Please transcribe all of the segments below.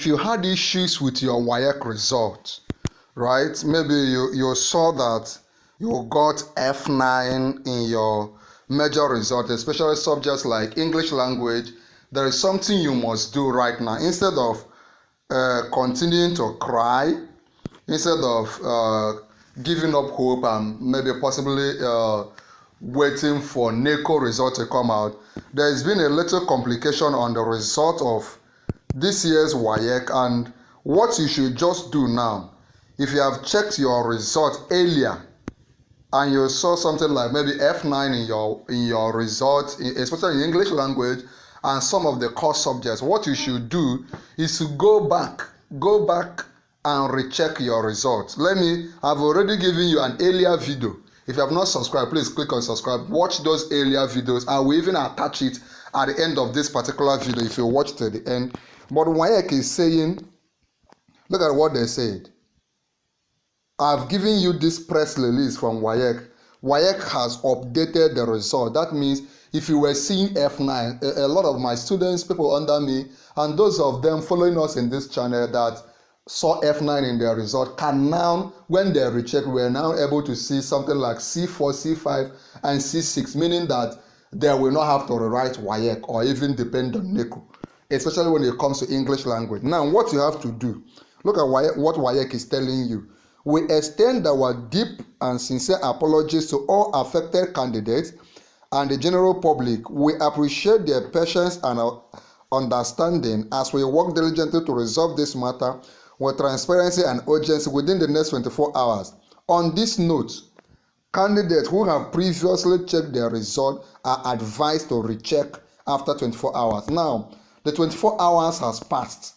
you had issues with your WAEC result, right? Maybe you saw that you got F9 in your major result, especially subjects like English language. There is something you must do right now. Instead of continuing to cry, instead of giving up hope and maybe possibly waiting for NACO result to come out, there has been a little complication on the result of this year's WAEC. And what you should just do now, if you have checked your result earlier and you saw something like maybe F9 in your result, especially in English language and some of the core subjects, what you should do is to go back and recheck your results. I've already given you an earlier video. If you have not subscribed, please click on subscribe. Watch those earlier videos. I will even attach it at the end of this particular video if you watch to the end. But WAEC is saying, look at what they said. I've given you this press release from WAEC. WAEC has updated the result. That means if you were seeing F9, a lot of my students, people under me, and those of them following us in this channel that saw F9 in their result can now, when they recheck, we're now able to see something like C4, C5, and C6, meaning that they will not have to rewrite WAEC or even depend on NACO, especially when it comes to English language. Now, what you have to do, look at what WAEC is telling you. We extend our deep and sincere apologies to all affected candidates and the general public. We appreciate their patience and understanding as we work diligently to resolve this matter with transparency and urgency within the next 24 hours. On this note, candidates who have previously checked their result are advised to recheck after 24 hours. Now, the 24 hours has passed.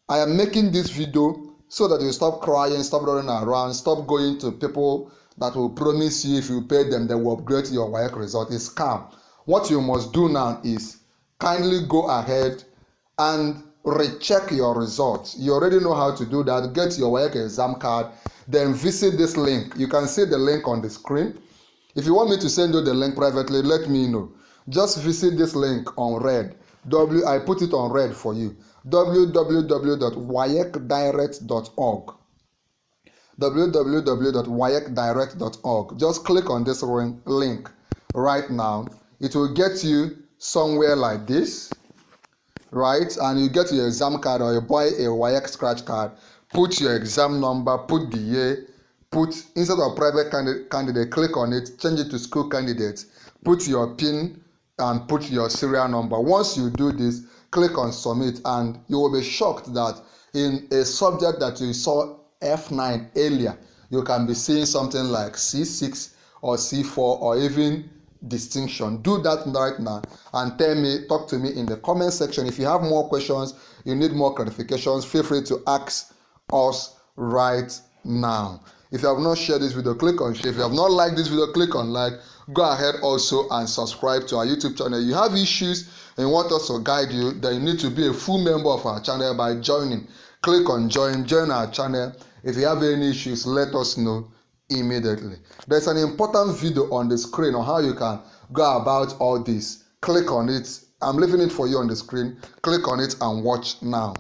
I am making this video so that you stop crying, stop running around, stop going to people that will promise you if you pay them, they will upgrade your WAEC result. It's scam. What you must do now is kindly go ahead and recheck your results. You already know how to do that. Get your WAEC exam card, then visit this link. You can see the link on the screen. If you want me to send you the link privately, let me know. Just visit this link on red. I put it on red for you. www.waecdirect.org. www.waecdirect.org. Just click on this link right now. It will get you somewhere like this, right? And you get your exam card, or you buy a WAEC scratch card. Put your exam number, put the year, instead of private candidate, click on it, change it to school candidates, put your PIN and put your serial number. Once you do this, click on submit, and you will be shocked that in a subject that you saw F9 earlier, you can be seeing something like C6 or C4 or even distinction. Do that right now and talk to me in the comment section. If you have more questions, you need more clarifications, feel free to ask us right now. If you have not shared this video, click on share. If you have not liked this video, click on like. Go ahead also and subscribe to our YouTube channel. You have issues and you want us to guide you, then you need to be a full member of our channel by joining. Click on join our channel. If you have any issues, let us know immediately. There's an important video on the screen on how you can go about all this. Click on it. I'm leaving it for you on the screen. Click on it and watch now.